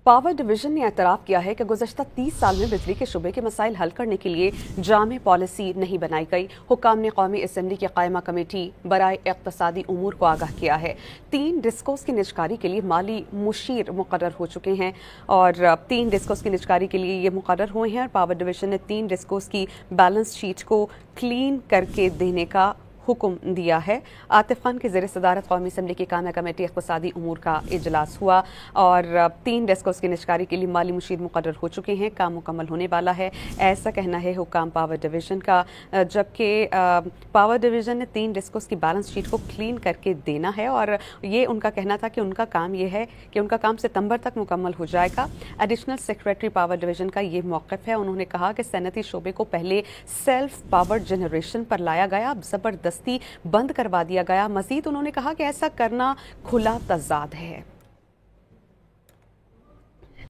Power division ने एतराफ़ किया है कि गुज़श्ता 30 साल में बिजली के शुबे के मसाइल हल करने के लिए जामे पॉलिसी नहीं बनाई गई। हुक्काम ने कौमी असम्बली की कायमा कमेटी बराए इक़्तिसादी उमूर को आगाह किया है। 3 डिस्कोस की निजकारी के लिए माली मुशीर मुकर्रर हो चुके हैं और 3 डिस्कोस की निजकारी के लिए ये मुकर्रर हुए हैं और पावर डिवीजन ने 3 डिस्कोस की बैलेंस शीट को क्लीन करके देने का हुक्म दिया है। आतिफ खान की ज़ेर सदारत कौमी असम्बली की कायमा कमेटी इक़्तिसादी उमूर का इजलास हुआ और 3 डेस्कोस की निजकारी के लिए माली मुशीर मुकर्रर हो चुके हैं। काम मुकम्मल होने वाला है, ऐसा कहना है हुक्काम पावर डिवीजन का। जबकि पावर डिवीजन ने 3 डेस्कोस की बैलेंस शीट को क्लीन करके देना है और ये उनका कहना था कि उनका काम ये है कि उनका काम सितंबर तक मुकम्मल हो जाएगा। एडिशनल सेक्रेटरी पावर डिवीजन का ये मौक़िफ़ है। उन्होंने कहा कि सनती शोबे को पहले सेल्फ पावर जनरेशन पर लाया गया, अब ज़बरदस्ती बंद करवा दिया गया। मज़ीद उन्होंने कहा कि ऐसा करना खुला तज़ाद है।